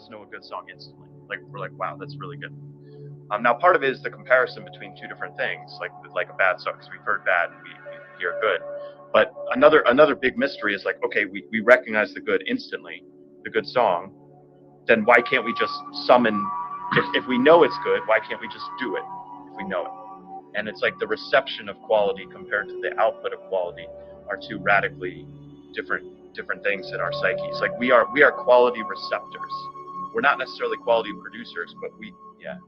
Know a good song instantly. Like we're like, wow, that's really good. Now part of it is the comparison between two different things, like a bad song, because we've heard bad and we hear good. But another big mystery is like, okay, we recognize the good instantly, the good song. Then why can't we just summon? If we know it's good, why can't we just do it if we know it? And it's like the reception of quality compared to the output of quality are two radically different things in our psyches. Like we are quality receptors. We're not necessarily quality producers, but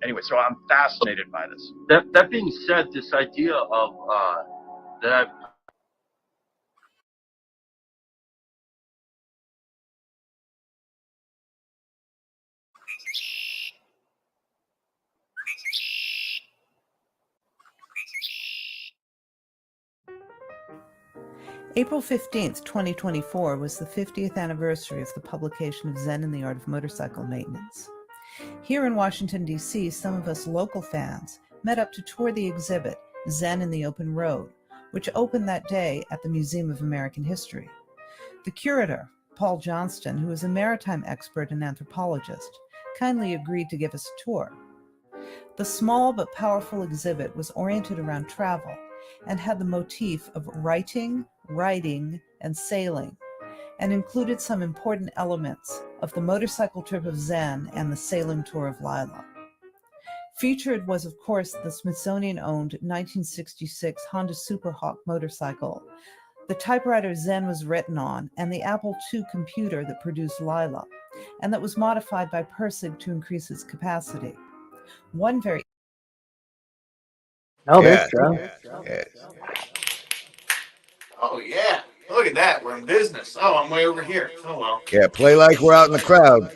anyway, so I'm fascinated by this. That being said, this idea of that I've April 15th, 2024 was the 50th anniversary of the publication of Zen and the Art of Motorcycle Maintenance. Here in Washington, D.C., some of us local fans met up to tour the exhibit Zen in the Open Road, which opened that day at the Museum of American History. The curator, Paul Johnston, who is a maritime expert and anthropologist, kindly agreed to give us a tour. The small but powerful exhibit was oriented around travel and had the motif of writing, riding, and sailing, and included some important elements of the motorcycle trip of Zen and the sailing tour of Lila. Featured was, of course, the Smithsonian-owned 1966 Honda Superhawk motorcycle, the typewriter Zen was written on, and the Apple II computer that produced Lila, and that was modified by Persig to increase its capacity. One very... Oh, there's Joe. Yeah. Oh, yeah. Look at that. We're in business. Oh, I'm way over here. Oh, well. Yeah, play like we're out in the crowd.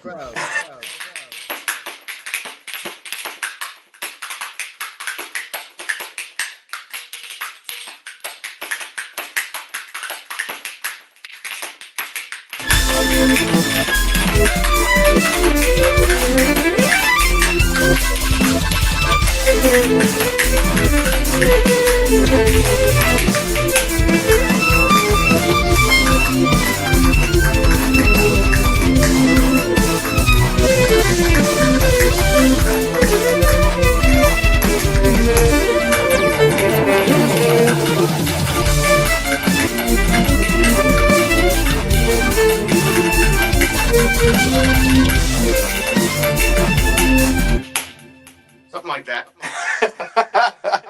like that.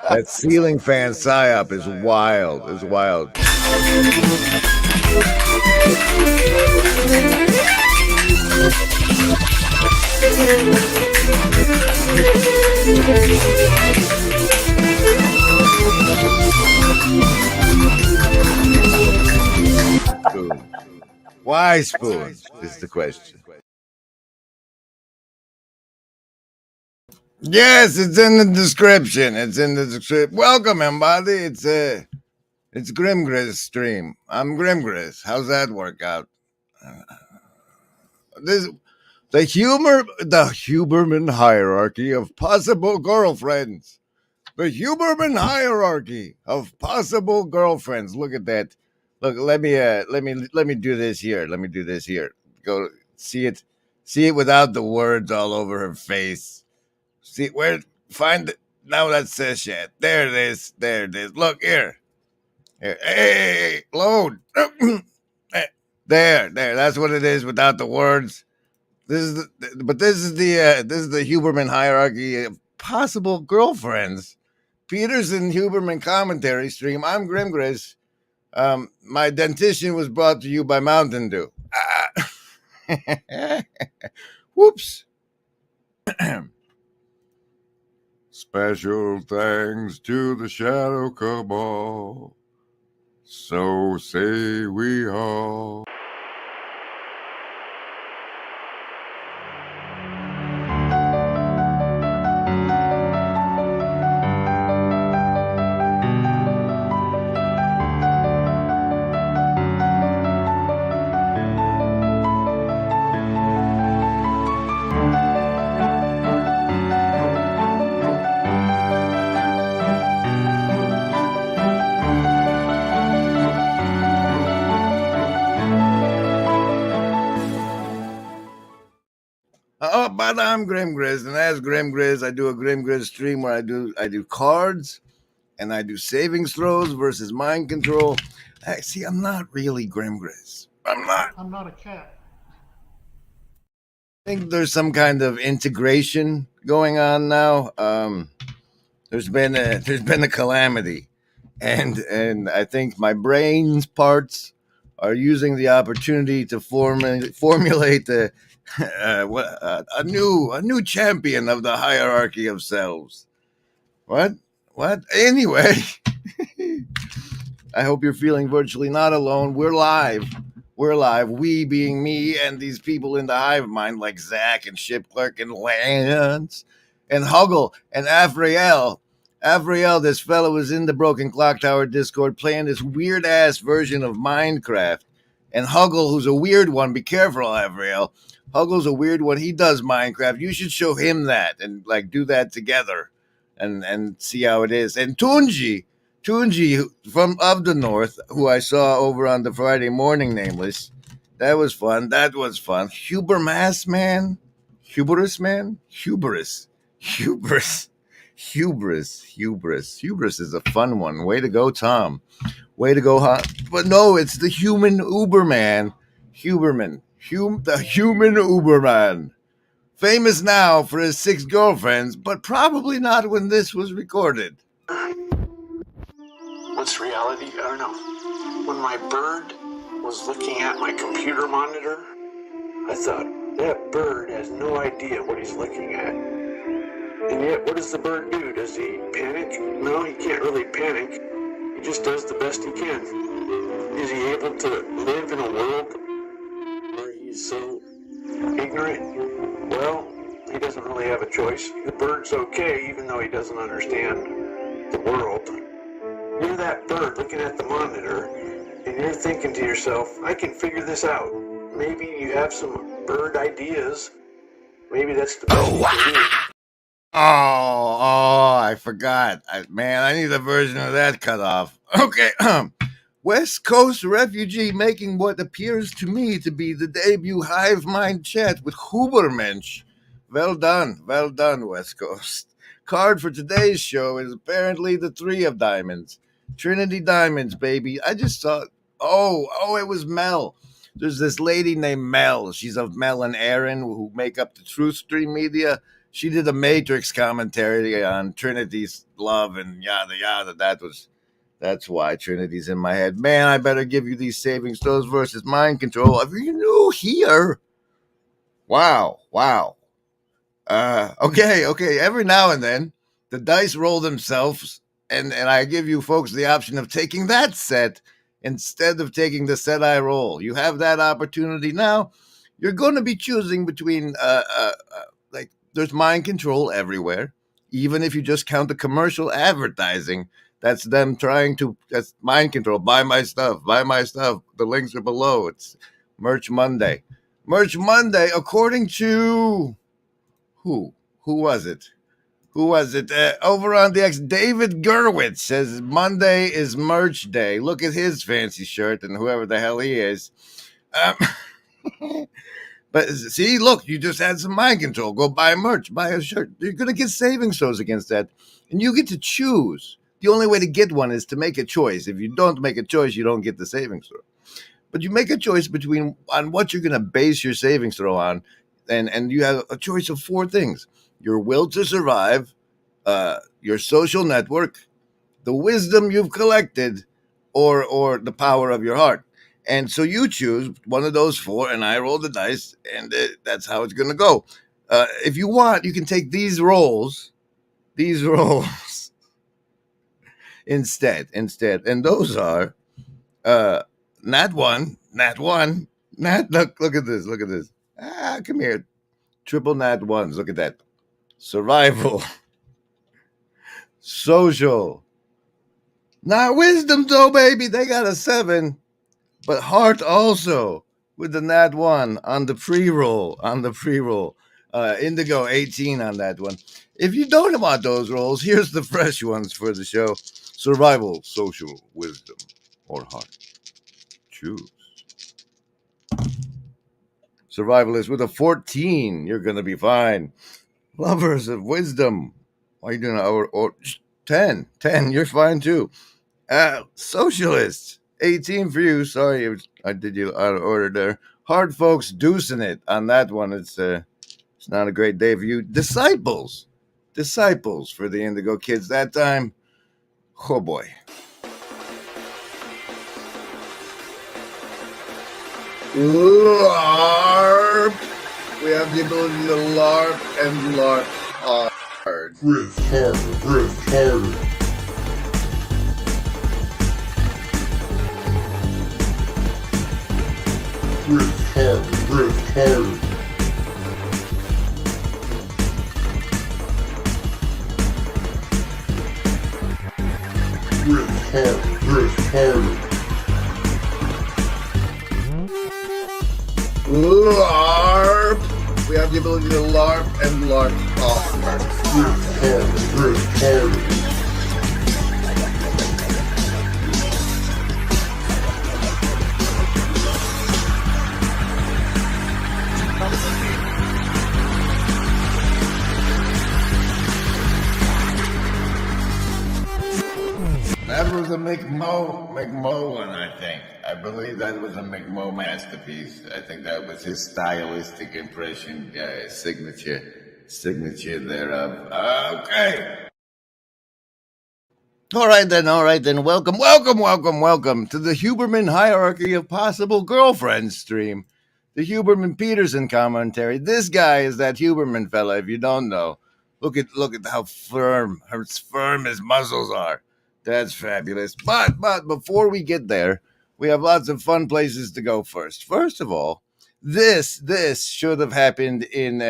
That ceiling fan psyop is wild. Is wild. Spoon. Why spoon is the question. Yes, it's in the description. It's in the description. Welcome, everybody. It's Grimgris stream. I'm Grimgris. How's that work out? This the Huberman hierarchy of possible girlfriends. The Huberman hierarchy of possible girlfriends. Look at that. Look, let me do this here. Let me do this here. Go see it without the words all over her face. See where find it. Now that says shit. There it is. There it is. Look here. Here. Hey, load. There. That's what it is without the words. This is the Huberman hierarchy of possible girlfriends. Peterson Huberman commentary stream. I'm Grimgris. My dentition was brought to you by Mountain Dew. Whoops. Special thanks to the Shadow Cabal. So say we all. But I'm Grimgris, and as Grimgris, I do a Grimgris stream where I do cards, and I do savings throws versus mind control. See, I'm not really Grimgris. I'm not a cat. I think there's some kind of integration going on now. There's been a calamity, and I think my brain's parts are using the opportunity to formulate a new champion of the hierarchy of selves. What? Anyway, I hope you're feeling virtually not alone. We're live. We being me and these people in the hive mind like Zach and Ship Clerk and Lance and Huggle and Afriel. This fellow was in the Broken Clock Tower Discord playing this weird ass version of Minecraft. And Huggle, who's a weird one, be careful, Afriel. Huggle's a weird one. He does Minecraft. You should show him that and like do that together and see how it is. And Tunji from Of the North, who I saw over on the Friday morning nameless. That was fun. Hubris is a fun one. Way to go, Tom. Way to go, huh? But no, it's the human Uberman. The human Huberman. Famous now for his 6 girlfriends, but probably not when this was recorded. What's reality? I don't know. When my bird was looking at my computer monitor, I thought, that bird has no idea what he's looking at. And yet, what does the bird do? Does he panic? No, he can't really panic. He just does the best he can. Is he able to live in a world where he's so ignorant? Well, he doesn't really have a choice. The bird's okay, even though he doesn't understand the world. You're that bird looking at the monitor, and you're thinking to yourself, I can figure this out. Maybe you have some bird ideas. Maybe that's the best you can do. Oh, I forgot. I need a version of that cut off. Okay. West Coast refugee making what appears to me to be the debut hive mind chat with Hubermensch. Well done, West Coast. Card for today's show is apparently the 3 of diamonds. Trinity Diamonds, baby. I just saw, it was Mel. There's this lady named Mel. She's of Mel and Aaron who make up the Truth Stream Media. She did a Matrix commentary on Trinity's love and yada yada. That's why Trinity's in my head. Man, I better give you these saving throws versus mind control. If you're new here, wow. Okay. Every now and then, the dice roll themselves, and I give you folks the option of taking that set instead of taking the set I roll. You have that opportunity now. You're going to be choosing between, like, there's mind control everywhere. Even if you just count the commercial advertising, that's them that's mind control. Buy my stuff. The links are below. It's Merch Monday. Merch Monday, according to who was it? Over on the X, David Gerwitz says Monday is merch day. Look at his fancy shirt and whoever the hell he is. But see, look, you just had some mind control. Go buy merch, buy a shirt. You're going to get savings throws against that. And you get to choose. The only way to get one is to make a choice. If you don't make a choice, you don't get the savings throw. But you make a choice on what you're going to base your savings throw on. And you have a choice of 4 things: your will to survive, your social network, the wisdom you've collected, or the power of your heart. And so you choose one of those 4, and I roll the dice, and that's how it's going to go. If you want, you can take these rolls instead. And those are Nat 1. Look at this. Come here. Triple Nat 1s. Look at that. Survival. Social. Not wisdom, though, baby. They got a 7. But heart also with the Nat 1 on the pre-roll. Indigo 18 on that one. If you don't want those rolls, here's the fresh ones for the show. Survival, social, wisdom, or heart. Choose. Survivalist with a 14. You're going to be fine. Lovers of wisdom. Why are you doing or 10? 10, you're fine too. Socialists. 18 for you. Sorry, I did you out of order there. Hard folks deucing it on that one. It's not a great day for you. Disciples for the Indigo kids that time. Oh boy. LARP. We have the ability to LARP and LARP hard. Griff harder. Griff harder. LARP. We have the ability to LARP and LARP hard. Griff harder. That was a McMo one, I think. I believe that was a McMo masterpiece. I think that was his stylistic impression, signature thereof. Okay. All right then. Welcome to the Huberman Hierarchy of Possible Girlfriends stream. The Huberman Peterson commentary. This guy is that Huberman fella, if you don't know. Look at how firm his muscles are. That's fabulous. But before we get there, we have lots of fun places to go first. First of all, this should have happened in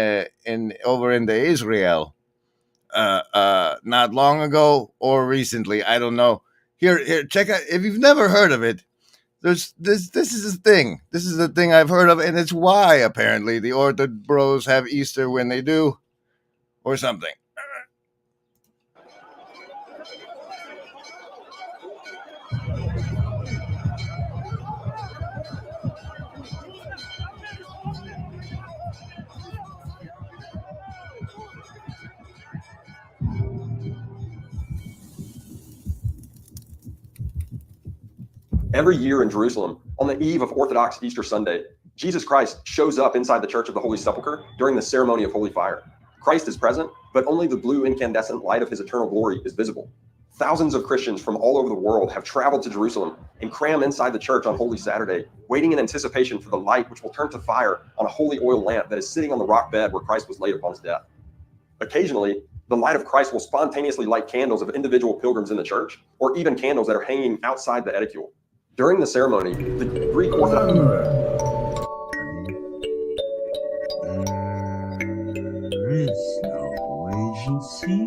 over in the Israel not long ago or recently. I don't know. Here, check out. If you've never heard of it, this is a thing. This is a thing I've heard of, and it's why apparently the Ortho Bros have Easter when they do, or something. Every year in Jerusalem, on the eve of Orthodox Easter Sunday, Jesus Christ shows up inside the Church of the Holy Sepulchre during the ceremony of Holy Fire. Christ is present, but only the blue incandescent light of his eternal glory is visible. Thousands of Christians from all over the world have traveled to Jerusalem and cram inside the church on Holy Saturday, waiting in anticipation for the light which will turn to fire on a holy oil lamp that is sitting on the rock bed where Christ was laid upon his death. Occasionally, the light of Christ will spontaneously light candles of individual pilgrims in the church, or even candles that are hanging outside the edicule. During the ceremony, the Greek Orthodox... There is no agency.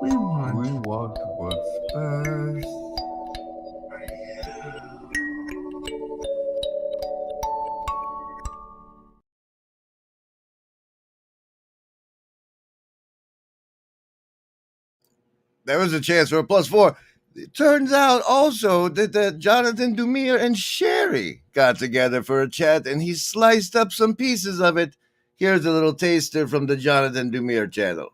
We want what's best. There was a chance for a +4. It turns out also that Jonathan Dumire and Sherry got together for a chat, and he sliced up some pieces of it. Here's a little taster from the Jonathan Dumire channel.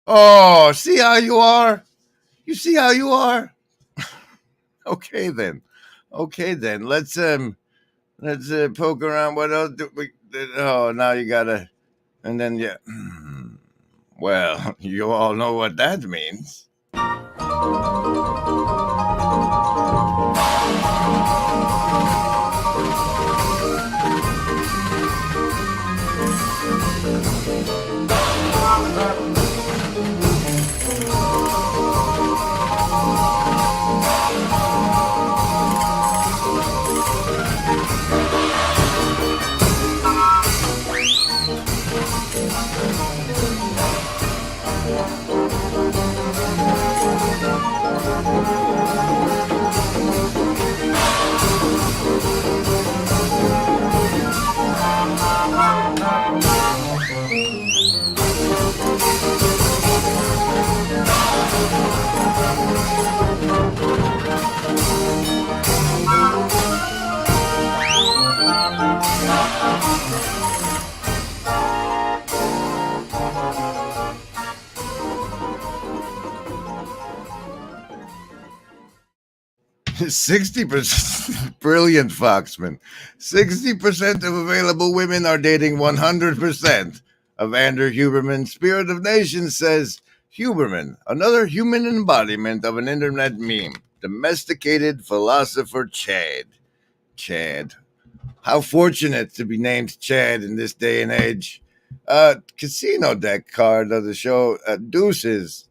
Oh, see how you are? You see how you are? Okay then. Let's poke around. What else do we? Oh, now you gotta, and then yeah. Well, you all know what that means. 60%, brilliant Foxman. 60% of available women are dating 100% of Andrew Huberman. Spirit of Nations says, Huberman, another human embodiment of an internet meme. Domesticated philosopher Chad. Chad. How fortunate to be named Chad in this day and age. Casino deck card of the show. Deuces.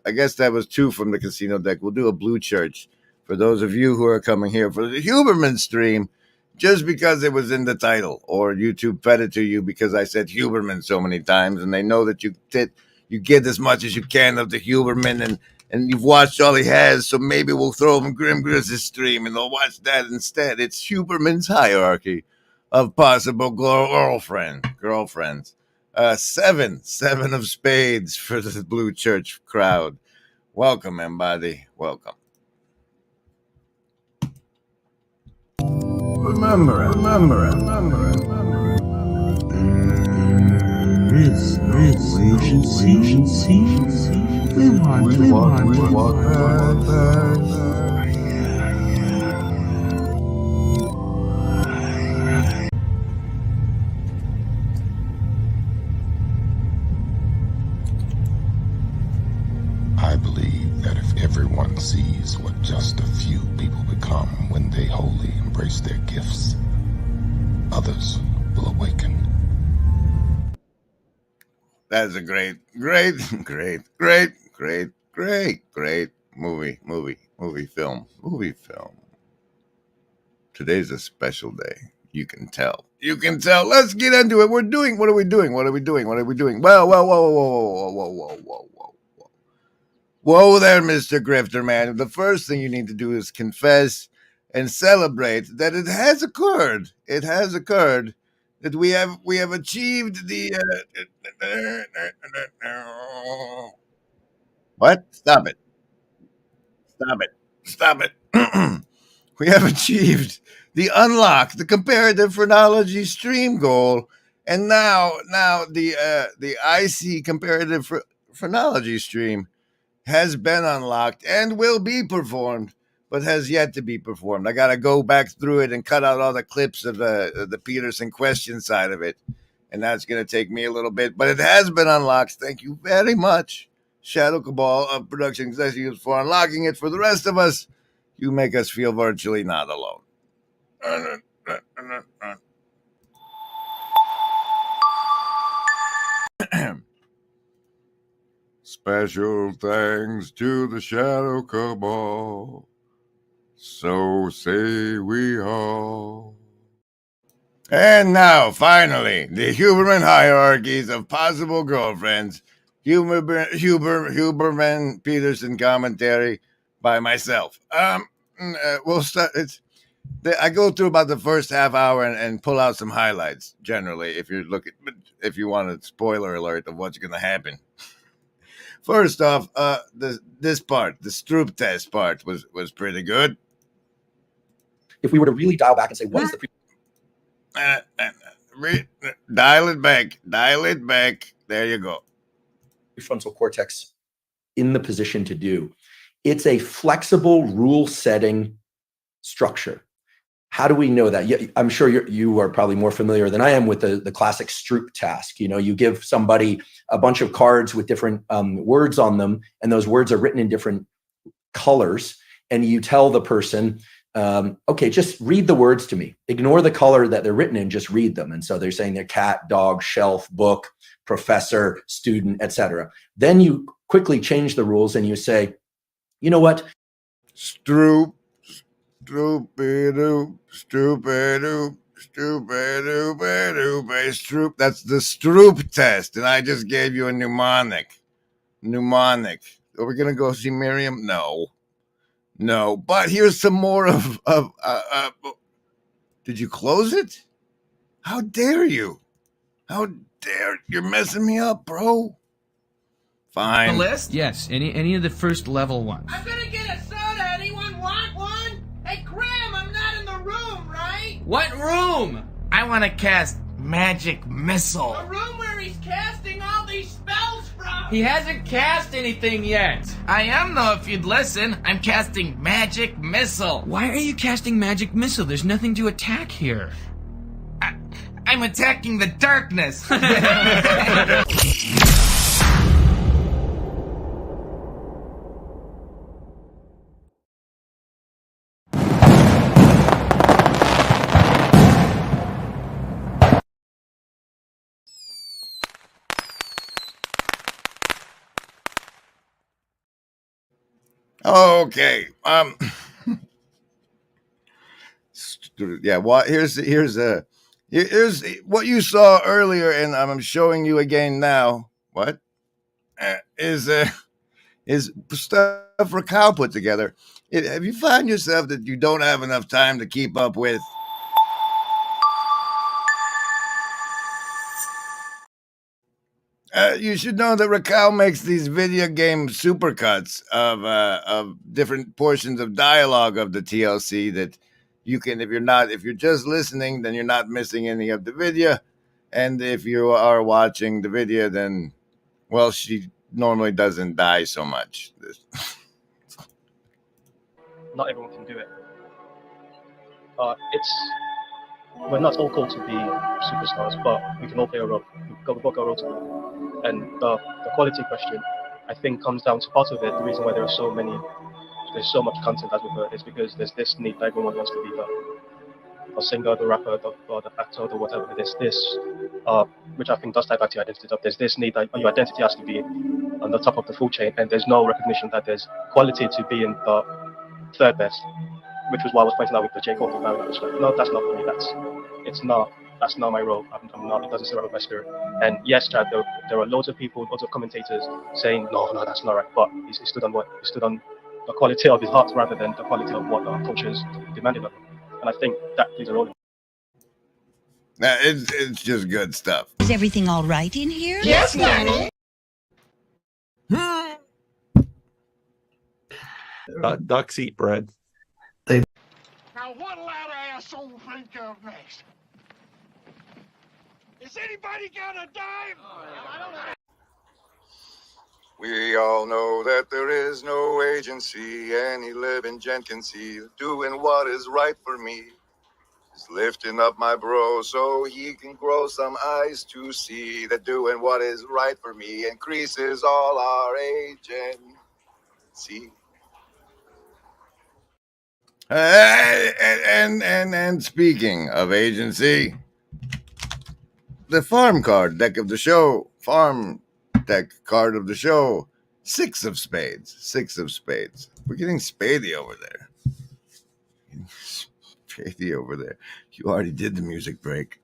I guess that was 2 from the casino deck. We'll do a blue church for those of you who are coming here for the Huberman stream, just because it was in the title, or YouTube fed it to you because I said Huberman so many times, and they know that you get as much as you can of the Huberman, and you've watched all he has, so maybe we'll throw him Grim Grizz's stream, and they'll watch that instead. It's Huberman's hierarchy of possible girlfriends. 7 of spades for the Blue Church crowd. Welcome, everybody. Welcome. Remember it. There is no agency. We want best. I believe that if everyone sees what just a few people become when they wholly embrace their gifts, others will awaken. That is a great movie film. Today's a special day. You can tell. Let's get into it. What are we doing? Whoa there, Mr. Grifter, man. The first thing you need to do is confess and celebrate that it has occurred. That we have achieved the what? Stop it. We have achieved the unlock, the comparative phrenology stream goal, and now the IC comparative phrenology stream has been unlocked and will be performed. but has yet to be performed. I got to go back through it and cut out all the clips of the Peterson question side of it. And that's going to take me a little bit, but it has been unlocked. Thank you very much, Shadow Cabal of Production Executives, for unlocking it. For the rest of us, you make us feel virtually not alone. Special thanks to the Shadow Cabal. So say we all. And now, finally, the Huberman hierarchies of possible girlfriends. Huberman Peterson commentary by myself. We'll start. I go through about the first half hour and pull out some highlights. Generally, if you want a spoiler alert of what's going to happen. First off, this part, the Stroop test part, was pretty good. If we were to really dial back and say, what is the dial it back. There you go. Prefrontal cortex in the position to do? It's a flexible rule setting structure. How do we know that? I'm sure you are probably more familiar than I am with the classic Stroop task. You know, you give somebody a bunch of cards with different words on them, and those words are written in different colors, and you tell the person, okay, just read the words to me. Ignore the color that they're written in, just read them. And so they're saying they're cat, dog, shelf, book, professor, student, etc. Then you quickly change the rules and you say, you know what? Stroop. That's the Stroop test, and I just gave you a mnemonic. Are we gonna go see Miriam? No. But here's some more of. Did you close it? How dare you? You're messing me up, bro. Fine. The list? Yes, any of the first level ones. I'm gonna get a soda. Anyone want one? Hey, Graham, I'm not in the room, right? What room? I want to cast Magic Missile. The room where he's casting all these spells from. He hasn't cast anything yet. I am, though, if you'd listen. I'm casting Magic Missile. Why are you casting Magic Missile? There's nothing to attack here. I'm attacking the darkness. Okay. Yeah. Well, here's what you saw earlier, and I'm showing you again now. What is stuff Rascal put together? Have you found yourself that you don't have enough time to keep up with? You should know that Rascal makes these video game supercuts of different portions of dialogue of the TLC that you can, if you're just listening, then you're not missing any of the video. And if you are watching the video, then, well, she normally doesn't die so much. Not everyone can do it. We're not all called to be superstars, but we can all play a role. We've got a role to play. And the quality question, I think, comes down to part of it. The reason why there's so much content, as we've heard, is because there's this need that everyone wants to be the singer, the rapper, the actor, the whatever. There's this, which I think does tie back to your identity. There's this need that your identity has to be on the top of the food chain, and there's no recognition that there's quality to being the third best, which was why I was pointing out with the J. Cole thing. I was like, no, that's not for me. That's not my role. I'm not. It doesn't sit right with my spirit. And yes, Chad, there are loads of people, loads of commentators saying, no, that's not right. But he stood on what? He stood on the quality of his heart rather than the quality of what the coaches demanded of him. And I think that plays a role. It's just good stuff. Is everything all right in here? Yes, Nanny. Ducks eat bread. Now what'll that asshole think of next? Is anybody got a dime? I don't know. We all know that there is no agency any living gent can see doing what is right for me. Is lifting up my bro so he can grow some eyes to see that doing what is right for me increases all our agency. And speaking of agency, the farm card deck of the show, farm deck card of the show, 6 of spades, 6 of spades. We're getting Spady over there. Spady over there. You already did the music break.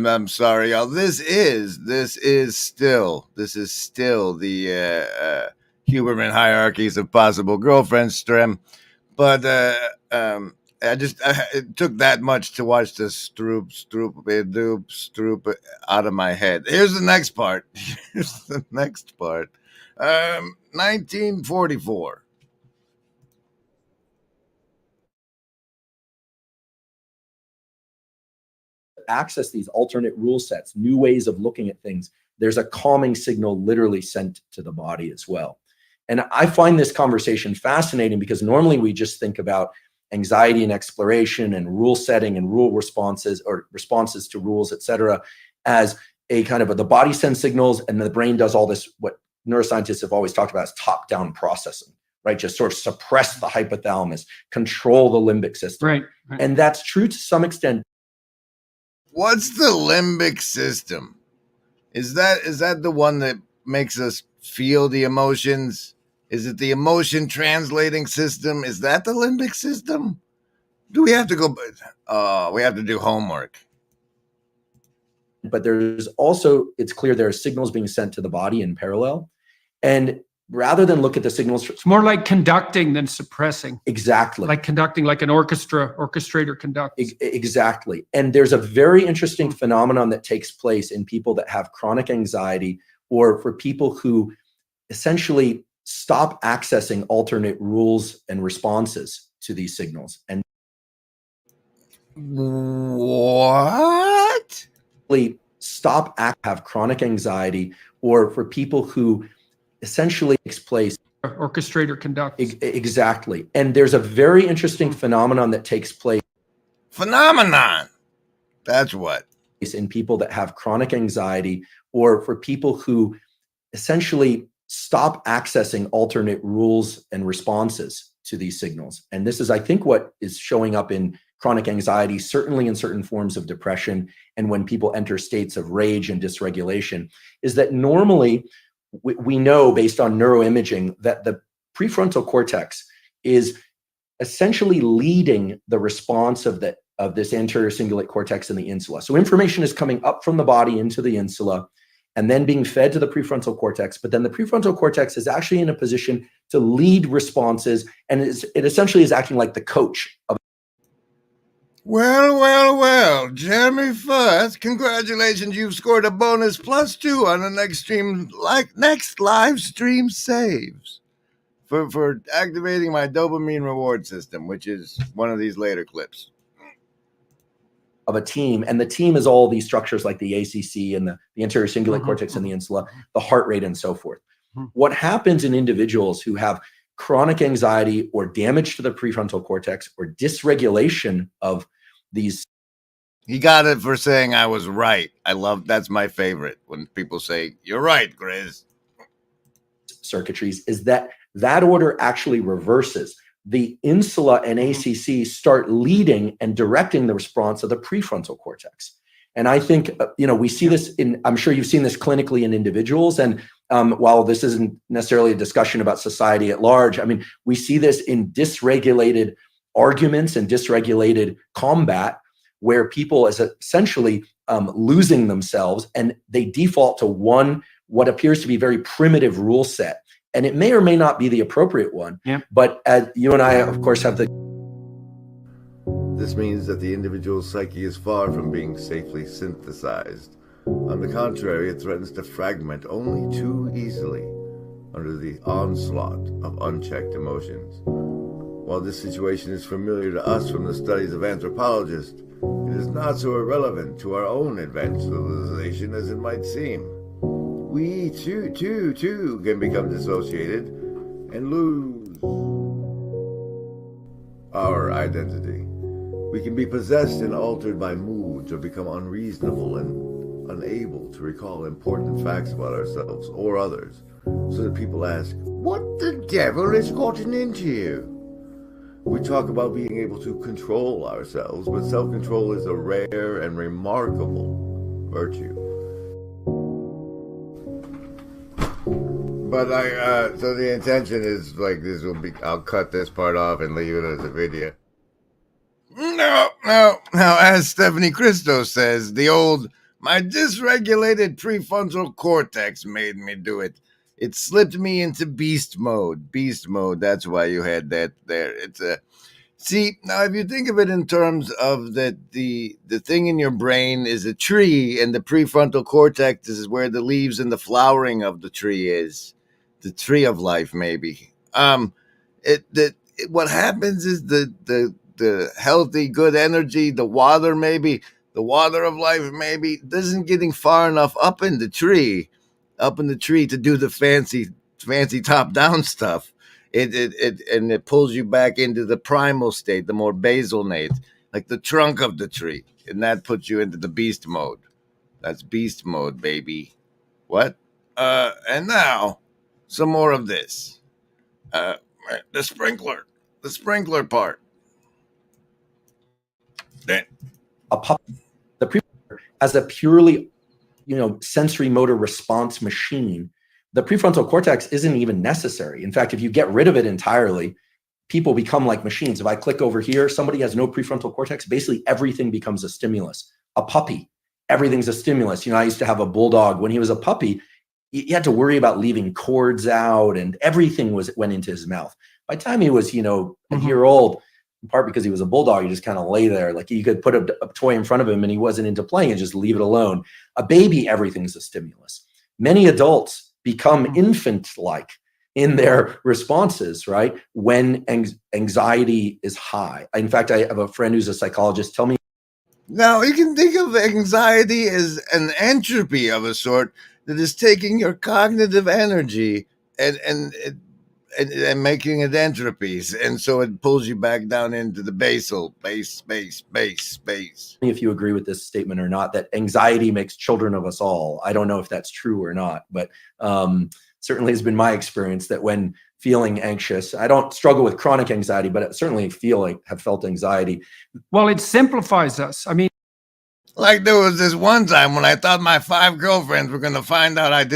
I'm sorry, y'all. This is still the Huberman hierarchies of possible girlfriends stream, but it took that much to watch the stroop out of my head. Here's the next part. 1944. Access these alternate rule sets, new ways of looking at things, there's a calming signal literally sent to the body as well. And I find this conversation fascinating because normally we just think about anxiety and exploration and rule setting and rule responses or responses to rules, etc., as a kind of the body sends signals and the brain does all this, what neuroscientists have always talked about as top-down processing, right? Just sort of suppress the hypothalamus, control the limbic system. Right. And that's true to some extent. What's the limbic system? Is that the one that makes us feel the emotions? Is it the emotion translating system? Is that the limbic system? Do we have to go? We have to do homework. But there's also, it's clear there are signals being sent to the body in parallel. And rather than look at the signals, it's more like conducting than suppressing. Exactly. Like conducting, like an orchestrator conducts. Exactly. And there's a very interesting phenomenon that takes place in people that have chronic anxiety, or for people who essentially stop accessing alternate rules and responses to these signals. And what? Have chronic anxiety, or for people who essentially takes place. Orchestrator conducts. Exactly. And there's a very interesting phenomenon that takes place. Phenomenon. That's what. In people that have chronic anxiety, or for people who essentially stop accessing alternate rules and responses to these signals. And this is, I think, what is showing up in chronic anxiety, certainly in certain forms of depression, and when people enter states of rage and dysregulation, is that normally we know based on neuroimaging that the prefrontal cortex is essentially leading the response of this anterior cingulate cortex in the insula. So information is coming up from the body into the insula and then being fed to the prefrontal cortex. But then the prefrontal cortex is actually in a position to lead responses, and it essentially is acting like the coach of. Well, Jeremy Fuss, congratulations, you've scored a bonus +2 on the next live stream saves for activating my dopamine reward system, which is one of these later clips. Of a team, and the team is all these structures like the ACC and the anterior cingulate cortex and the insula, the heart rate and so forth. What happens in individuals who have chronic anxiety or damage to the prefrontal cortex or dysregulation of these. He got it for saying I was right. That's my favorite when people say, you're right, Grizz. Circuitries is that order actually reverses. The insula and ACC start leading and directing the response of the prefrontal cortex. And I think, we see this I'm sure you've seen this clinically in individuals. And while this isn't necessarily a discussion about society at large, I mean, we see this in dysregulated arguments and dysregulated combat, where people is essentially losing themselves, and they default to what appears to be very primitive rule set. And it may or may not be the appropriate one. Yeah. But you and I, of course, have the... This means that the individual's psyche is far from being safely synthesized. On the contrary, it threatens to fragment only too easily under the onslaught of unchecked emotions. While this situation is familiar to us from the studies of anthropologists, it is not so irrelevant to our own advanced civilization as it might seem. We too can become dissociated and lose our identity. We can be possessed and altered by moods or become unreasonable and unable to recall important facts about ourselves or others, so that people ask, "What the devil has gotten into you?" We talk about being able to control ourselves, but self-control is a rare and remarkable virtue. But so the intention is like this will be, I'll cut this part off and leave it as a video. No. As Stephanie Christo says, my dysregulated prefrontal cortex made me do it. It slipped me into beast mode. Beast mode, that's why you had that there. See, now if you think of it in terms of that the thing in your brain is a tree and the prefrontal cortex is where the leaves and the flowering of the tree is. The tree of life, maybe. What happens is the healthy, good energy, the water of life maybe, isn't getting far enough up in the tree to do the fancy top-down stuff. It pulls you back into the primal state, the more basal state, like the trunk of the tree, and that puts you into the beast mode. That's beast mode, baby. What? And now, some more of this. The sprinkler part. Then The prefrontal as a purely, sensory motor response machine, the prefrontal cortex isn't even necessary. In fact, if you get rid of it entirely, people become like machines. If I click over here, somebody has no prefrontal cortex, basically everything becomes a stimulus. A puppy, everything's a stimulus. I used to have a bulldog. When he was a puppy, you had to worry about leaving cords out and everything went into his mouth. By the time he was, a year old, in part because he was a bulldog, you just kind of lay there. Like you could put a toy in front of him and he wasn't into playing and just leave it alone. A baby, everything's a stimulus. Many adults become infant-like in their responses, right? When anxiety is high. In fact, I have a friend who's a psychologist tell me. Now, you can think of anxiety as an entropy of a sort that is taking your cognitive energy and making it entropies, and so it pulls you back down into the basal base. If you agree with this statement or not, that anxiety makes children of us all. I don't know if that's true or not, but certainly has been my experience that when feeling anxious, I don't struggle with chronic anxiety, but I certainly have felt anxiety. Well, it simplifies us. I mean, like there was this one time when I thought my 5 girlfriends were going to find out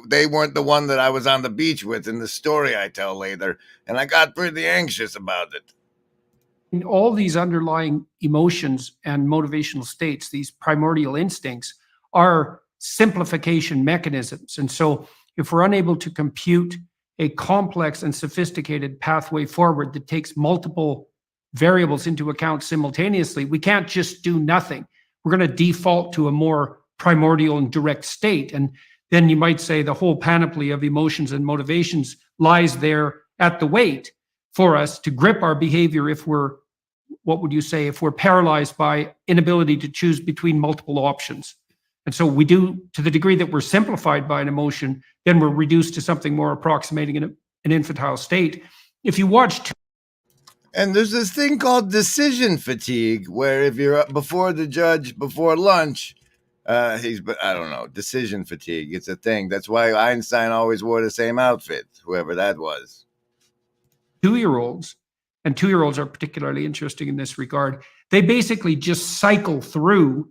they weren't the one that I was on the beach with in the story I tell later. And I got pretty anxious about it. All these underlying emotions and motivational states, these primordial instincts, are simplification mechanisms. And so if we're unable to compute a complex and sophisticated pathway forward that takes multiple variables into account simultaneously, we can't just do nothing. We're going to default to a more primordial and direct state. And then you might say the whole panoply of emotions and motivations lies there at the weight for us to grip our behavior if we're paralyzed by inability to choose between multiple options. And so we do, to the degree that we're simplified by an emotion, then we're reduced to something more approximating an infantile state. If you watch and there's this thing called decision fatigue, where if you're up before the judge before lunch, decision fatigue. It's a thing. That's why Einstein always wore the same outfit, whoever that was. 2-year-olds, and 2-year-olds are particularly interesting in this regard, they basically just cycle through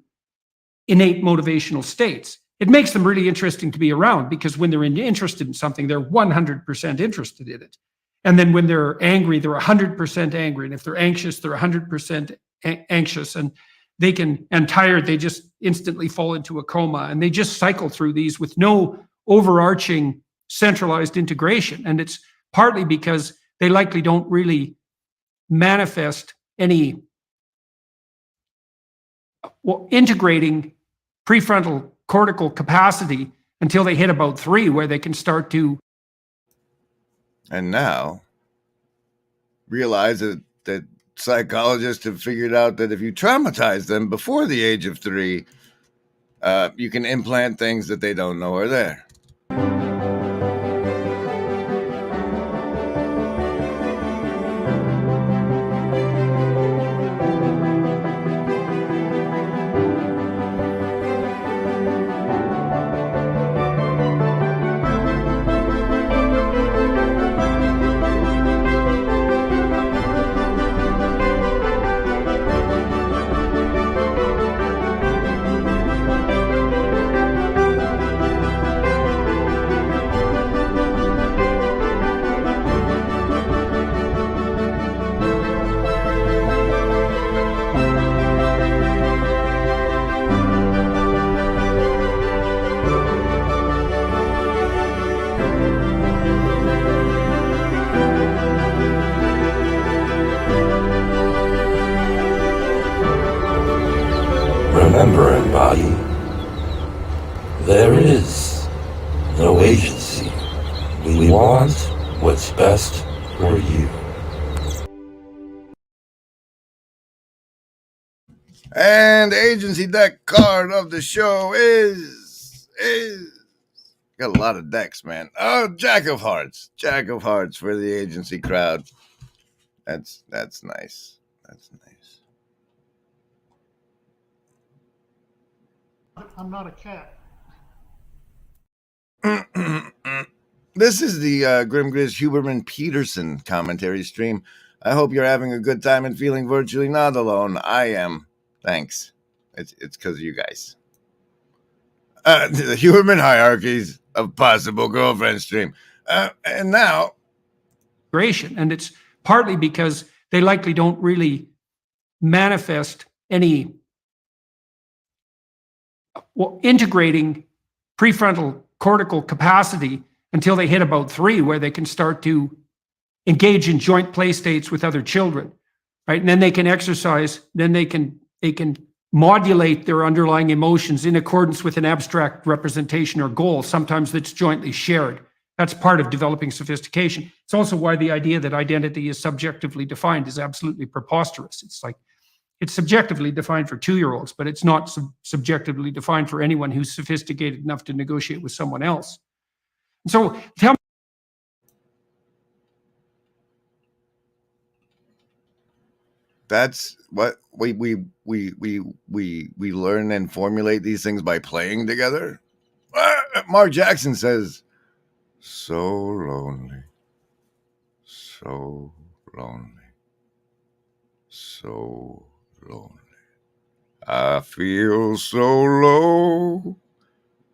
innate motivational states. It makes them really interesting to be around because when they're interested in something, they're 100% interested in it. And then when they're angry, they're 100% angry. And if they're anxious, they're 100% anxious. And tired, they just instantly fall into a coma. And they just cycle through these with no overarching centralized integration. And it's partly because they likely don't really manifest any integrating prefrontal cortical capacity until they hit about 3, where they can start to. And now realize that psychologists have figured out that if you traumatize them before the age of 3, you can implant things that they don't know are there. Remember, embody, there is no agency. We want what's best for you. And agency deck card of the show is got a lot of decks, man. Oh, Jack of Hearts. Jack of Hearts for the agency crowd. That's nice. That's nice. I'm not a cat. This is the Grim Grizz Huberman Peterson commentary stream. I hope you're having a good time and feeling virtually not alone. I am. Thanks. It's because of you guys. The Huberman Hierarchies of Possible Girlfriend stream. And now. And it's partly because they likely don't really manifest any integrating prefrontal cortical capacity until they hit about 3, where they can start to engage in joint play states with other children, right? And then they can exercise, then they can modulate their underlying emotions in accordance with an abstract representation or goal, sometimes that's jointly shared. That's part of developing sophistication. It's also why the idea that identity is subjectively defined is absolutely preposterous. It's like, it's subjectively defined for 2-year-olds, but it's not subjectively defined for anyone who's sophisticated enough to negotiate with someone else. So tell me. That's what we learn and formulate these things by playing together. Mark Jackson says, so lonely, so lonely, so lonely. I feel so low.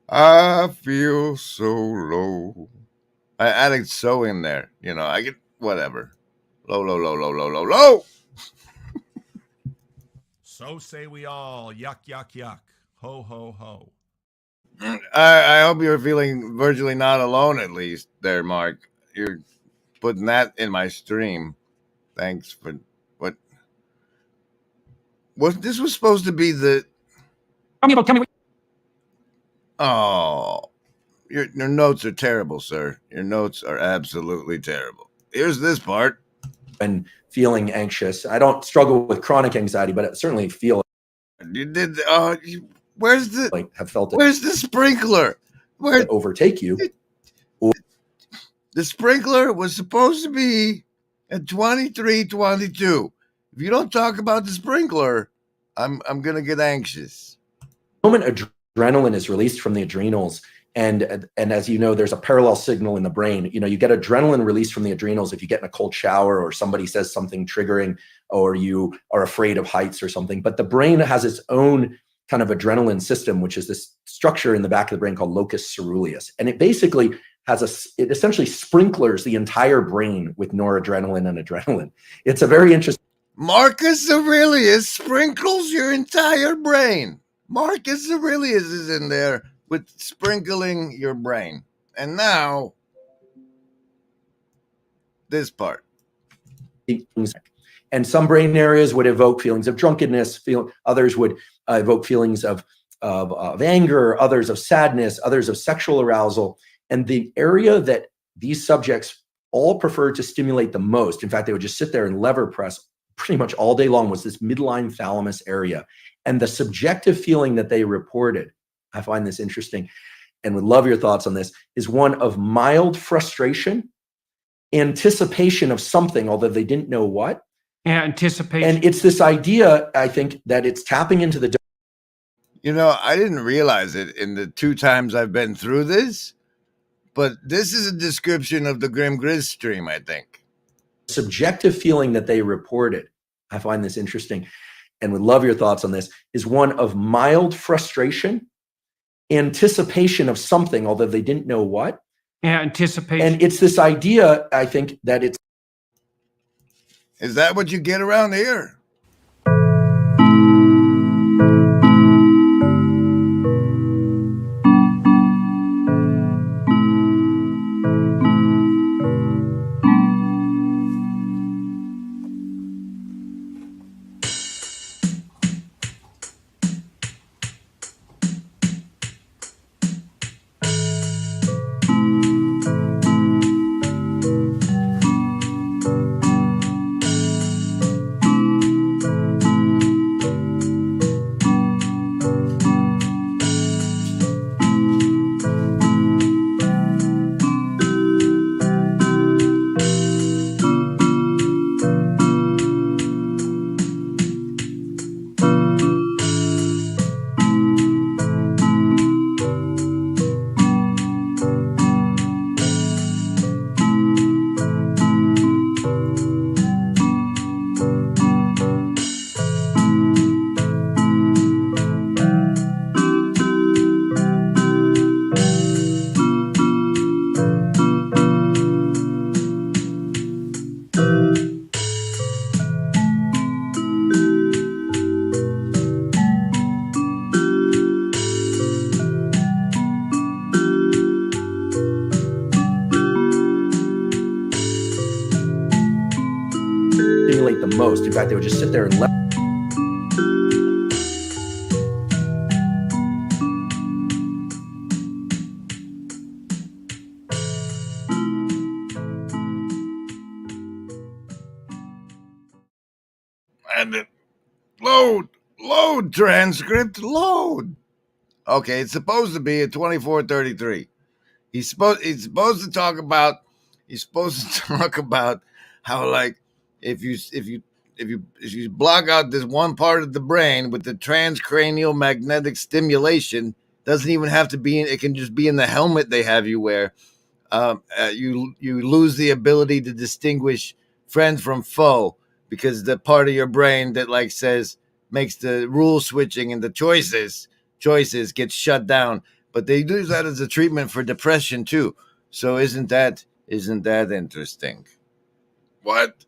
I feel so low. I added so in there. You know, I get whatever. Low, low, low, low, low, low, low. So say we all. Yuck, yuck, yuck. Ho, ho, ho. I hope you're feeling virtually not alone, at least there, Mark. You're putting that in my stream. Thanks for what this was supposed to be the. Tell me. Oh, your notes are terrible, sir. Your notes are absolutely terrible. Here's this part. And feeling anxious. I don't struggle with chronic anxiety, but I certainly feel. You did. Where's the? Like have felt it. Where's the sprinkler? Where overtake you? The sprinkler was supposed to be at 23:22. If you don't talk about the sprinkler, I'm gonna get anxious. The moment adrenaline is released from the adrenals, and as you know, there's a parallel signal in the brain. You know, you get adrenaline released from the adrenals if you get in a cold shower or somebody says something triggering, or you are afraid of heights or something. But the brain has its own kind of adrenaline system, which is this structure in the back of the brain called locus ceruleus, and it basically it essentially sprinklers the entire brain with noradrenaline and adrenaline. It's a very interesting. Marcus Aurelius sprinkles your entire brain. Marcus Aurelius is in there with sprinkling your brain. And now this part. And some brain areas would evoke feelings of drunkenness, others would evoke feelings of anger, others of sadness, others of sexual arousal. And the area that these subjects all preferred to stimulate the most, in fact, they would just sit there and lever press pretty much all day long, was this midline thalamus area. And the subjective feeling that they reported, I find this interesting and would love your thoughts on this, is one of mild frustration, anticipation of something, although they didn't know what. Anticipation. And it's this idea, I think, that it's tapping into the... You know, I didn't realize it in the 2 times I've been through this, but this is a description of the Grim Grizz stream, I think. Subjective feeling that they reported, I find this interesting and would love your thoughts on this, is one of mild frustration, anticipation of something, although they didn't know what. Anticipation. And it's this idea, I think, that it's... Is that what you get around here? Stimulate the most. In fact, they would just sit there and let... And then load transcript, load. Okay, it's supposed to be at 24:33. He's supposed to talk about how, like, if you block out this one part of the brain with the transcranial magnetic stimulation, doesn't even have to be in, it can just be in the helmet they have you wear. You lose the ability to distinguish friend from foe, because the part of your brain that, like, makes the rule switching and the choices get shut down. But they use that as a treatment for depression too. So isn't that interesting? What?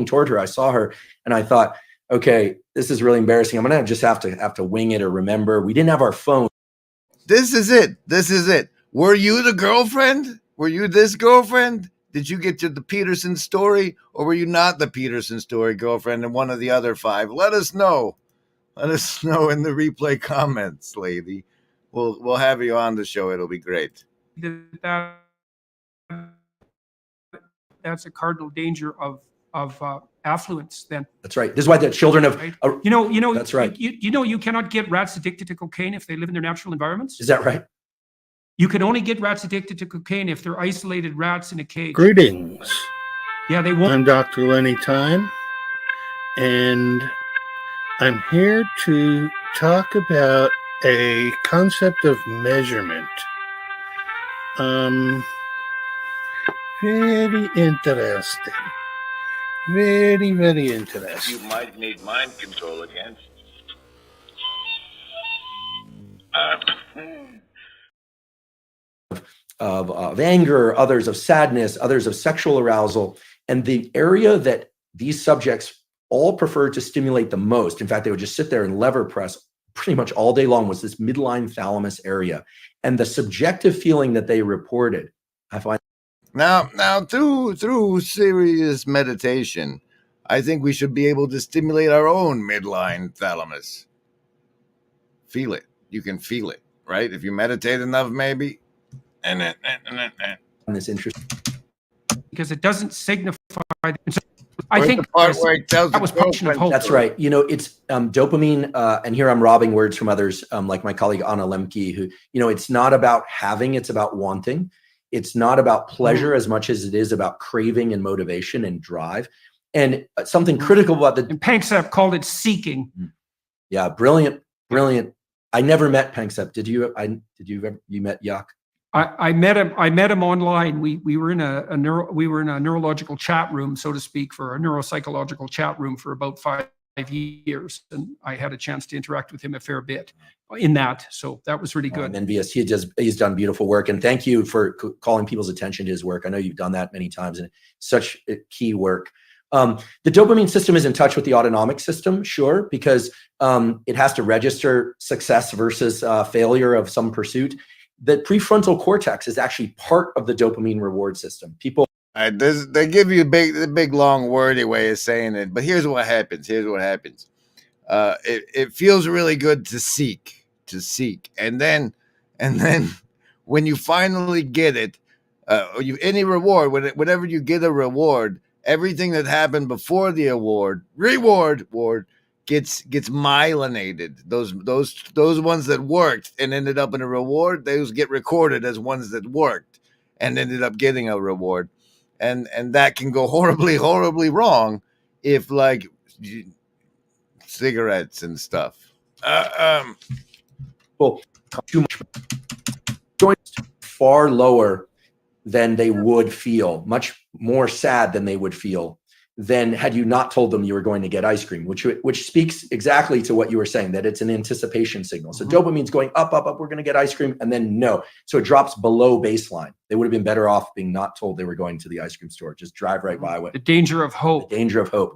Toward her, I saw her and I thought, okay, this is really embarrassing. I'm gonna just have to wing it or remember. We didn't have our phone. This is it. Were you the girlfriend? Were you this girlfriend? Did you get to the Peterson story, or were you not the Peterson story girlfriend and one of the other 5? Let us know. Let us know in the replay comments, lady. We'll have you on the show. It'll be great. That's a cardinal danger of affluence. Then that's right. This is why the children of that's right. You cannot get rats addicted to cocaine if they live in their natural environments. Is that right? You can only get rats addicted to cocaine if they're isolated rats in a cage. Greetings. Yeah, they won't. I'm Dr. Lenny Time, and I'm here to talk about a concept of measurement. Very interesting. Very, very interesting. You might need mind control again. Of anger, others of sadness, others of sexual arousal. And the area that these subjects all preferred to stimulate the most, in fact, they would just sit there and lever press pretty much all day long was this midline thalamus area. And the subjective feeling that they reported, I find. Now through serious meditation, I think we should be able to stimulate our own midline thalamus. Feel it. You can feel it, right? If you meditate enough, maybe. And this interest because it doesn't signify. I think the part where it tells that was passion of hope. That's right. You know, it's dopamine, and here I'm robbing words from others, like my colleague Anna Lemke, who, you know, it's not about having, it's about wanting. It's not about pleasure as much as it is about craving and motivation and drive. And something critical about the— And Panksepp called it seeking. Yeah, brilliant. I never met Panksepp. Did you? You met Yak? I met him online. We were in a neurological chat room, so to speak, for a neuropsychological chat room for about 5 years, and I had a chance to interact with him a fair bit in that. So that was really good. Envious. He's done beautiful work, and thank you for calling people's attention to his work. I know you've done that many times, and such key work. The dopamine system is in touch with the autonomic system, sure, because it has to register success versus failure of some pursuit. The prefrontal cortex is actually part of the dopamine reward system. People— they give you the big long wordy way of saying it, but here's what happens. It feels really good to seek, and then when you finally get it, any reward, whenever you get a reward, everything that happened before the reward gets myelinated. Those ones that worked and ended up in a reward, those get recorded as ones that worked and ended up getting a reward. And that can go horribly wrong if, like, cigarettes and stuff. Well, too much joints far lower than they would feel, much more sad than they would feel than had you not told them you were going to get ice cream, which speaks exactly to what you were saying, that it's an anticipation signal. So dopamine's going up, we're going to get ice cream, and then no. So it drops below baseline. They would have been better off being not told they were going to the ice cream store. Just drive right by it. The danger of hope. The danger of hope.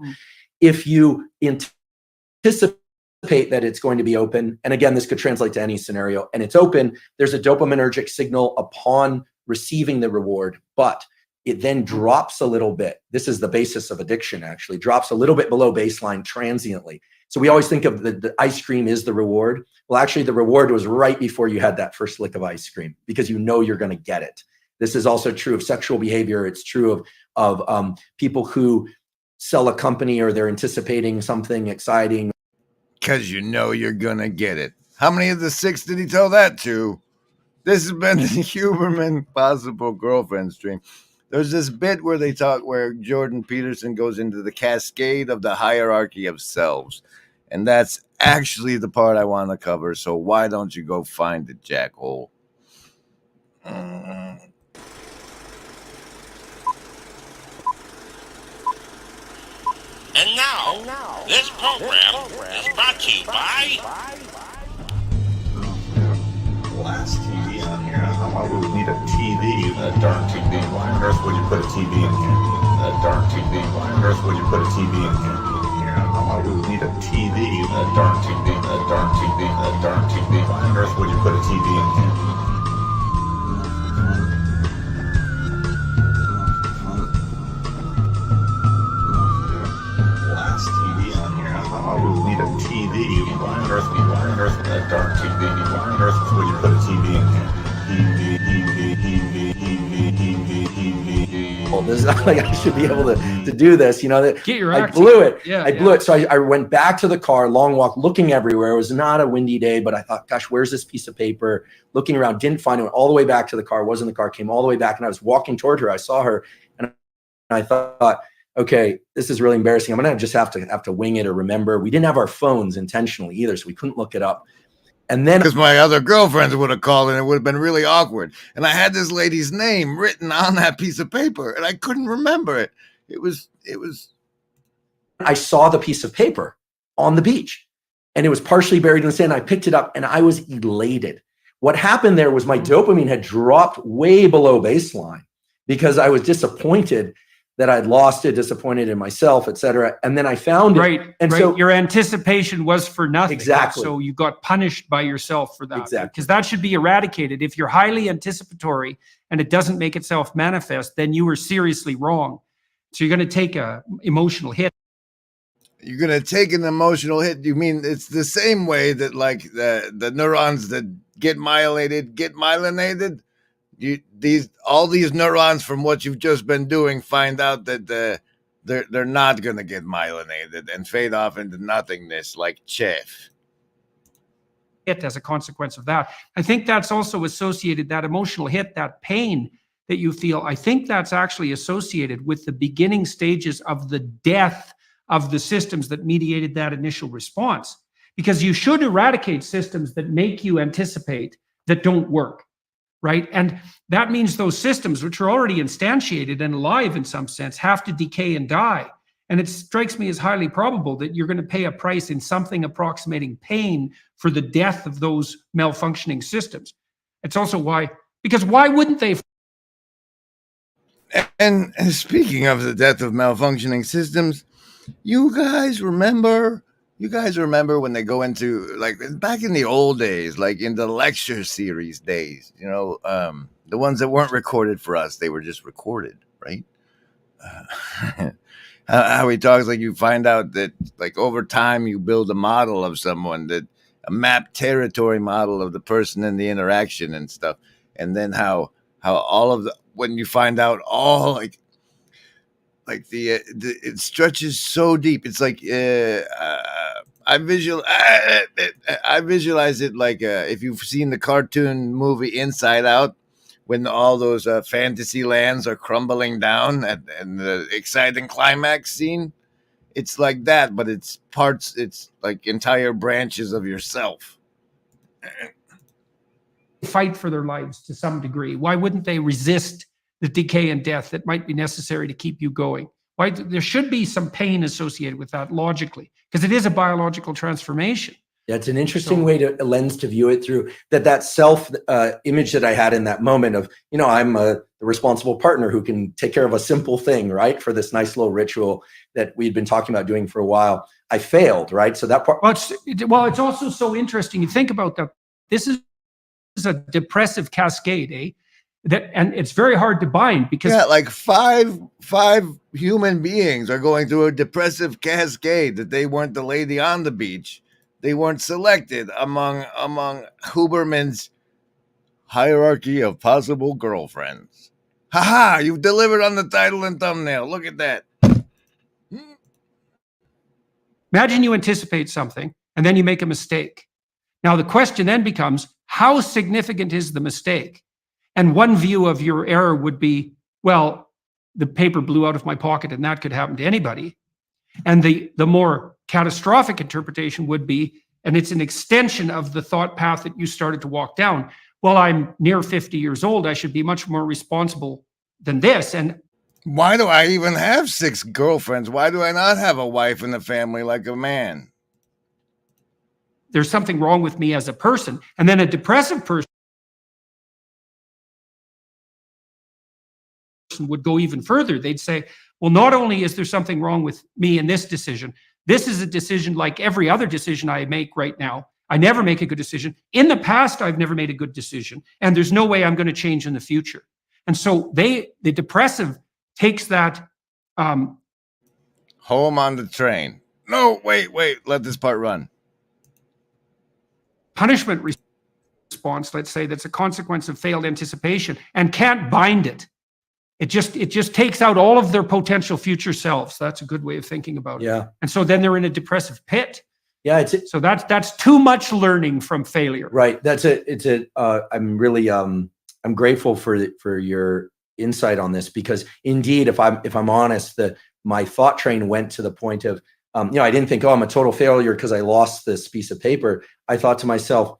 If you anticipate that it's going to be open, and again, this could translate to any scenario, and it's open, there's a dopaminergic signal upon receiving the reward, but it then drops a little bit. This is the basis of addiction, actually, drops a little bit below baseline transiently. So we always think of the ice cream is the reward. Well, actually, the reward was right before you had that first lick of ice cream, because you know you're going to get it. This is also true of sexual behavior. It's true of people who sell a company, or they're anticipating something exciting. Because you know you're going to get it. How many of the 6 did he tell that to? This has been the Huberman Possible Girlfriend stream. There's this bit where Jordan Peterson goes into the cascade of the hierarchy of selves. And that's actually the part I want to cover. So why don't you go find it, jackhole? And now, this program is brought to you by Glass TV on here. Why would we need a TV? A darn TV. Why on earth would you put a TV in here? A darn TV. Why on earth would you put a TV in here? Why would we need a TV? A darn TV. A darn TV. A darn TV. Why on earth would you put a TV in here? Glass TV on here. Why would we need a TV? Why on earth a darn TV? Why on earth would you put a TV in here? Well, this is not like I should be able to do this, you know. Get your I blew it. Yeah, I blew it. So I went back to the car, long walk, looking everywhere. It was not a windy day, but I thought, gosh, where's this piece of paper? Looking around, didn't find it. Went all the way back to the car. Wasn't the car? Came all the way back, and I was walking toward her. I saw her, and I thought, okay, this is really embarrassing. I'm gonna just have to wing it or remember. We didn't have our phones intentionally either, so we couldn't look it up. And then, because my other girlfriends would have called and it would have been really awkward. And I had this lady's name written on that piece of paper and I couldn't remember it. It was. I saw the piece of paper on the beach and it was partially buried in the sand. I picked it up and I was elated. What happened there was my dopamine had dropped way below baseline because I was disappointed that I'd lost it, disappointed in myself, etc. And then I found it. Right. And right. so your anticipation was for nothing. Exactly. So you got punished by yourself for that. Exactly. Because that should be eradicated. If you're highly anticipatory and it doesn't make itself manifest, then you were seriously wrong. So you're going to take a emotional hit. You're going to take an emotional hit. You mean it's the same way that like the neurons that get myelinated? All these neurons from what you've just been doing find out that they're not going to get myelinated and fade off into nothingness like chaff. Hit as a consequence of that. I think that's also associated, that emotional hit, that pain that you feel, I think that's actually associated with the beginning stages of the death of the systems that mediated that initial response. Because you should eradicate systems that make you anticipate that don't work, right? And that means those systems, which are already instantiated and alive in some sense, have to decay and die. And it strikes me as highly probable that you're going to pay a price in something approximating pain for the death of those malfunctioning systems. It's also because why wouldn't they? And speaking of the death of malfunctioning systems, you guys remember when they go into, like, back in the old days, like in the lecture series days, the ones that weren't recorded for us, they were just recorded, right? How he talks, like, you find out that, like, over time you build a model of someone, that a map territory model of the person and the interaction and stuff, and then how all of when you find out all it stretches so deep. It's like I visualize it like if you've seen the cartoon movie Inside Out, when all those fantasy lands are crumbling down and the exciting climax scene. It's like that, but it's like entire branches of yourself. Fight for their lives to some degree. Why wouldn't they resist the decay and death that might be necessary to keep you going? Why? There should be some pain associated with that logically, because it is a biological transformation. Yeah, it's an interesting a lens to view it through. That self image that I had in that moment of, I'm the responsible partner who can take care of a simple thing, right? For this nice little ritual that we'd been talking about doing for a while. I failed, right? So that part. Well, it's also so interesting. You think about that. This is a depressive cascade, and it's very hard to bind because like five human beings are going through a depressive cascade that they weren't the lady on the beach. They weren't selected among Huberman's hierarchy of possible girlfriends. Ha! You've delivered on the title and thumbnail. Look at that. Imagine you anticipate something and then you make a mistake. Now the question then becomes, how significant is the mistake? And one view of your error would be, well, the paper blew out of my pocket and that could happen to anybody. And the more catastrophic interpretation would be, and it's an extension of the thought path that you started to walk down. Well, I'm near 50 years old. I should be much more responsible than this. And why do I even have 6 girlfriends? Why do I not have a wife and a family like a man? There's something wrong with me as a person. And then a depressive person would go even further. They'd say, well, not only is there something wrong with me in this decision, this is a decision like every other decision I make right now. I never make a good decision. In the past, I've never made a good decision. And there's no way I'm going to change in the future. And so the depressive takes that. Home on the train. No, wait, let this part run. Punishment response, let's say, that's a consequence of failed anticipation and can't bind it. It just takes out all of their potential future selves. That's a good way of thinking about it. Yeah. And so then they're in a depressive pit. Yeah. So that's too much learning from failure. Right. I'm really I'm grateful for your insight on this, because indeed, if I'm honest, my thought train went to the point of, I didn't think, I'm a total failure because I lost this piece of paper. I thought to myself,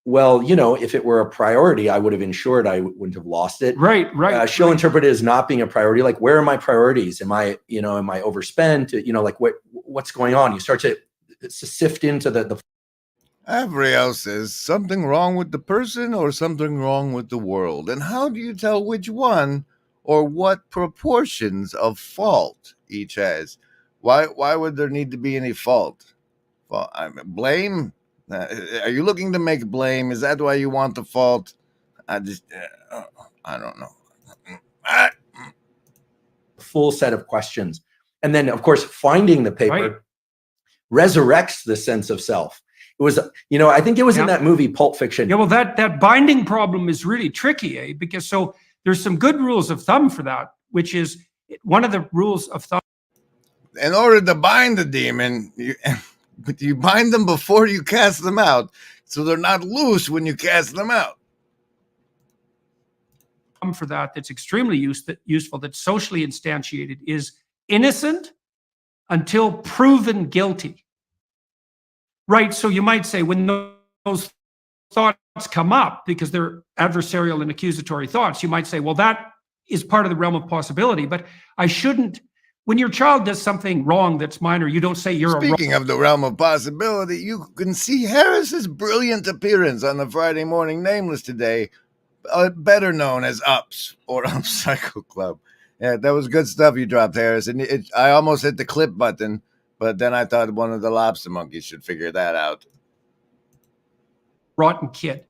well, if it were a priority, I would have ensured I wouldn't have lost it. Right. She'll interpret it as not being a priority. Like, where are my priorities? Am I overspent? Like what's going on? You start to sift into the. Avriel says something wrong with the person or something wrong with the world. And how do you tell which one or what proportions of fault each has. Why would there need to be any fault? Well, blame? Are you looking to make blame? Is that why you want the fault? I don't know. Full set of questions. And then, of course, finding the paper resurrects the sense of self. It was, I think it was in that movie, Pulp Fiction. Yeah, well, that binding problem is really tricky, because so there's some good rules of thumb for that, which is one of the rules of thumb. In order to bind the demon, you bind them before you cast them out, so they're not loose when you cast them out. For that's extremely useful, that's socially instantiated, is innocent until proven guilty. Right, so you might say when those thoughts come up, because they're adversarial and accusatory thoughts, you might say, well, that is part of the realm of possibility, but I shouldn't. When your child does something wrong that's minor, you don't say you're Speaking of the realm of possibility, you can see Harris's brilliant appearance on the Friday Morning Nameless today, better known as Ups or Up Cycle Club. Yeah, that was good stuff you dropped, Harris. And I almost hit the clip button, but then I thought one of the lobster monkeys should figure that out. Rotten kid,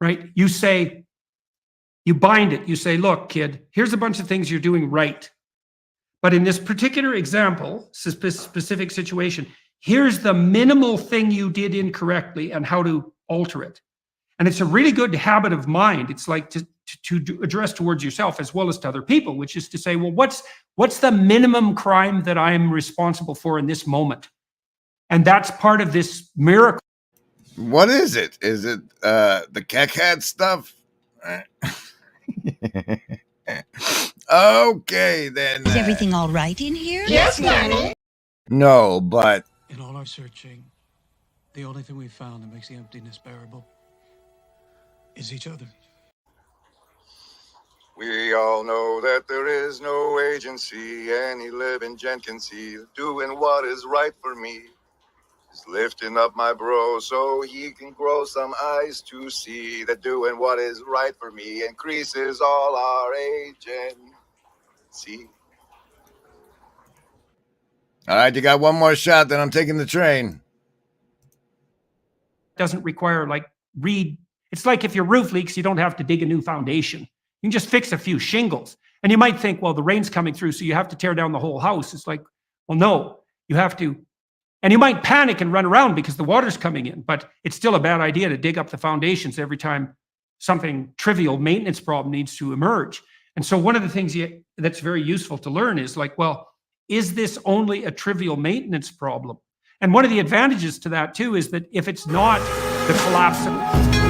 right? You say, you bind it. You say, look, kid, here's a bunch of things you're doing right. But in this particular example, specific situation, here's the minimal thing you did incorrectly and how to alter it. And it's a really good habit of mind. It's like to address towards yourself as well as to other people, which is to say, well, what's the minimum crime that I am responsible for in this moment? And that's part of this miracle. What is it? Is it the Cat stuff? Okay, then. Is everything all right in here? Yes, Daddy. No, but... In all our searching, the only thing we've found that makes the emptiness bearable is each other. We all know that there is no agency any living gent can see. Doing what is right for me is lifting up my bro so he can grow some eyes to see that doing what is right for me increases all our agency. All right, you got one more shot, then I'm taking the train. Doesn't require it's like if your roof leaks, you don't have to dig a new foundation. You can just fix a few shingles. And you might think, well, the rain's coming through, so you have to tear down the whole house. It's like, well, no, you have to. And you might panic and run around because the water's coming in, but it's still a bad idea to dig up the foundations every time something trivial maintenance problem needs to emerge. And so one of the things that's very useful to learn is like, well, is this only a trivial maintenance problem? And one of the advantages to that too is that if it's not the collapse of